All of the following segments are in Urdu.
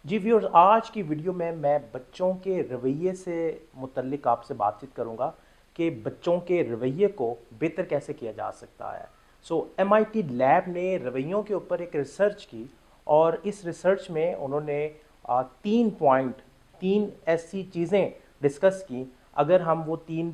جی ویورز، آج کی ویڈیو میں بچوں کے رویے سے متعلق آپ سے بات چیت کروں گا کہ بچوں کے رویے کو بہتر کیسے کیا جا سکتا ہے۔ MIT لیب نے رویوں کے اوپر ایک ریسرچ کی، اور اس ریسرچ میں انہوں نے تین ایسی چیزیں ڈسکس کی۔ اگر ہم وہ تین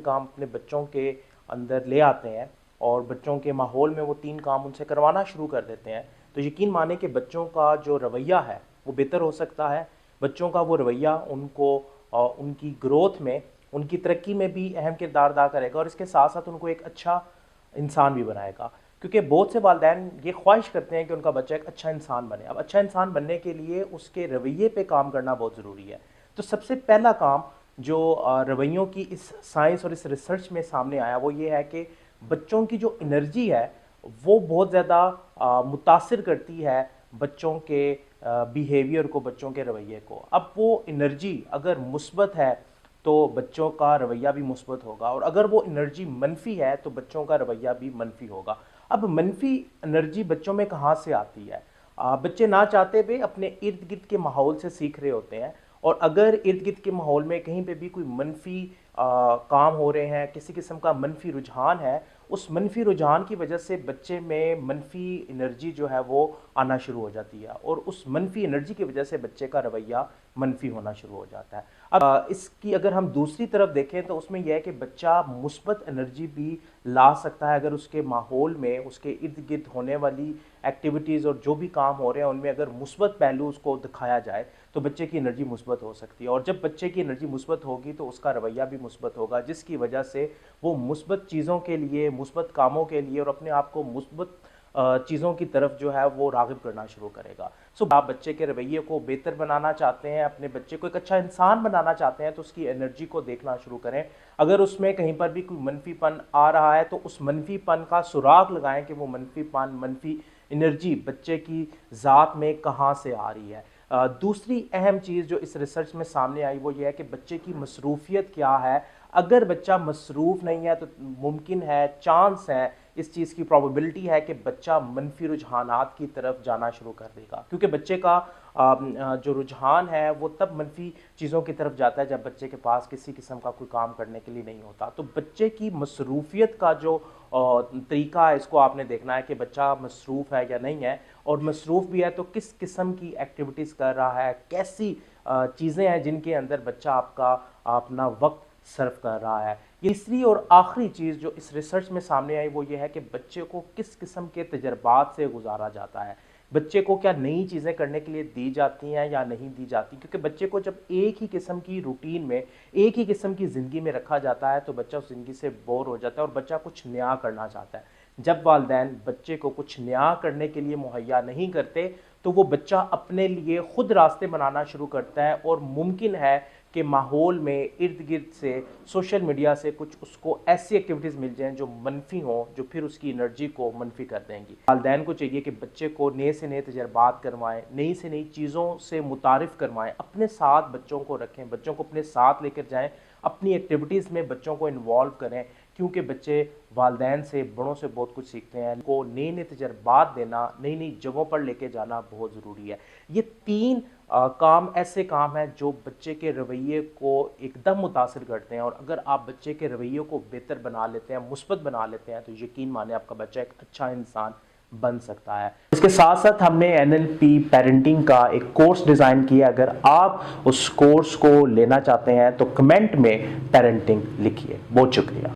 کام اپنے بچوں کے اندر لے آتے ہیں اور بچوں کے ماحول میں وہ تین کام ان سے کروانا شروع کر دیتے ہیں، تو یقین مانیں کہ بچوں کا جو رویہ ہے وہ بہتر ہو سکتا ہے۔ بچوں کا وہ رویہ ان کو ان کی گروتھ میں، ان کی ترقی میں بھی اہم کردار ادا کرے گا، اور اس کے ساتھ ساتھ ان کو ایک اچھا انسان بھی بنائے گا، کیونکہ بہت سے والدین یہ خواہش کرتے ہیں کہ ان کا بچہ ایک اچھا انسان بنے۔ اب اچھا انسان بننے کے لیے اس کے رویے پہ کام کرنا بہت ضروری ہے۔ تو سب سے پہلا کام جو رویوں کی اس سائنس اور اس ریسرچ میں سامنے آیا وہ یہ ہے کہ بچوں کی جو انرجی ہے وہ بہت زیادہ متاثر کرتی ہے بچوں کے بیہیویئر کو، بچوں کے رویے کو۔ اب وہ انرجی اگر مثبت ہے تو بچوں کا رویہ بھی مثبت ہوگا، اور اگر وہ انرجی منفی ہے تو بچوں کا رویہ بھی منفی ہوگا۔ اب منفی انرجی بچوں میں کہاں سے آتی ہے؟ بچے نہ چاہتے بھی اپنے ارد گرد کے ماحول سے سیکھ رہے ہوتے ہیں، اور اگر ارد گرد کے ماحول میں کہیں پہ بھی کوئی منفی کام ہو رہے ہیں، کسی قسم کا منفی رجحان ہے، اس منفی رجحان کی وجہ سے بچے میں منفی انرجی جو ہے وہ آنا شروع ہو جاتی ہے، اور اس منفی انرجی کی وجہ سے بچے کا رویہ منفی ہونا شروع ہو جاتا ہے۔ اب اس کی اگر ہم دوسری طرف دیکھیں تو اس میں یہ ہے کہ بچہ مثبت انرجی بھی لا سکتا ہے اگر اس کے ماحول میں، اس کے ارد گرد ہونے والی ایکٹیویٹیز اور جو بھی کام ہو رہے ہیں ان میں اگر مثبت پہلو اس کو دکھایا جائے تو بچے کی انرجی مثبت ہو سکتی ہے، اور جب بچے کی انرجی مثبت ہوگی تو اس کا رویہ بھی مثبت ہوگا، جس کی وجہ سے وہ مثبت چیزوں کے لیے، مثبت کاموں کے لیے اور اپنے آپ کو مثبت چیزوں کی طرف جو ہے وہ راغب کرنا شروع کرے گا۔ آپ بچے کے رویے کو بہتر بنانا چاہتے ہیں، اپنے بچے کو ایک اچھا انسان بنانا چاہتے ہیں، تو اس کی انرجی کو دیکھنا شروع کریں۔ اگر اس میں کہیں پر بھی کوئی منفی پن آ رہا ہے تو اس منفی پن کا سراغ لگائیں کہ وہ منفی پن، منفی انرجی بچے کی ذات میں کہاں سے آ رہی ہے۔ دوسری اہم چیز جو اس ریسرچ میں سامنے آئی وہ یہ ہے کہ بچے کی مصروفیت کیا ہے۔ اگر بچہ مصروف نہیں ہے تو ممکن ہے، چانس ہے، اس چیز کی پروبیبلٹی ہے کہ بچہ منفی رجحانات کی طرف جانا شروع کر دے گا، کیونکہ بچے کا جو رجحان ہے وہ تب منفی چیزوں کی طرف جاتا ہے جب بچے کے پاس کسی قسم کا کوئی کام کرنے کے لیے نہیں ہوتا۔ تو بچے کی مصروفیت کا جو طریقہ ہے اس کو آپ نے دیکھنا ہے کہ بچہ مصروف ہے یا نہیں ہے، اور مصروف بھی ہے تو کس قسم کی ایکٹیویٹیز کر رہا ہے، کیسی چیزیں ہیں جن کے اندر بچہ آپ کا اپنا وقت صرف کر رہا ہے۔ تیسری اور آخری چیز جو اس ریسرچ میں سامنے آئی وہ یہ ہے کہ بچے کو کس قسم کے تجربات سے گزارا جاتا ہے، بچے کو کیا نئی چیزیں کرنے کے لیے دی جاتی ہیں یا نہیں دی جاتی، کیونکہ بچے کو جب ایک ہی قسم کی روٹین میں، ایک ہی قسم کی زندگی میں رکھا جاتا ہے تو بچہ اس زندگی سے بور ہو جاتا ہے اور بچہ کچھ نیا کرنا چاہتا ہے۔ جب والدین بچے کو کچھ نیا کرنے کے لیے مہیا نہیں کرتے تو وہ بچہ اپنے لیے خود راستے بنانا شروع کرتا ہے، اور ممکن ہے کہ ماحول میں ارد گرد سے، سوشل میڈیا سے کچھ اس کو ایسی ایکٹیویٹیز مل جائیں جو منفی ہوں، جو پھر اس کی انرجی کو منفی کر دیں گی۔ والدین کو چاہیے کہ بچے کو نئے سے نئے تجربات کروائیں، نئی سے نئی چیزوں سے متعارف کروائیں، اپنے ساتھ بچوں کو رکھیں، بچوں کو اپنے ساتھ لے کر جائیں، اپنی ایکٹیویٹیز میں بچوں کو انوالو کریں، کیونکہ بچے والدین سے، بڑوں سے بہت کچھ سیکھتے ہیں۔ کو نئے نئے تجربات دینا، نئی نئی جگہوں پر لے کے جانا بہت ضروری ہے۔ یہ تین کام ایسے کام ہیں جو بچے کے رویے کو ایک دم متاثر کرتے ہیں، اور اگر آپ بچے کے رویے کو بہتر بنا لیتے ہیں، مثبت بنا لیتے ہیں، تو یقین مانیں آپ کا بچہ ایک اچھا انسان بن سکتا ہے۔ اس کے ساتھ ساتھ ہم نے NLP پیرنٹنگ کا ایک کورس ڈیزائن کیا۔ اگر آپ اس کورس کو لینا چاہتے ہیں تو کمنٹ میں پیرنٹنگ لکھیے۔ بہت شکریہ۔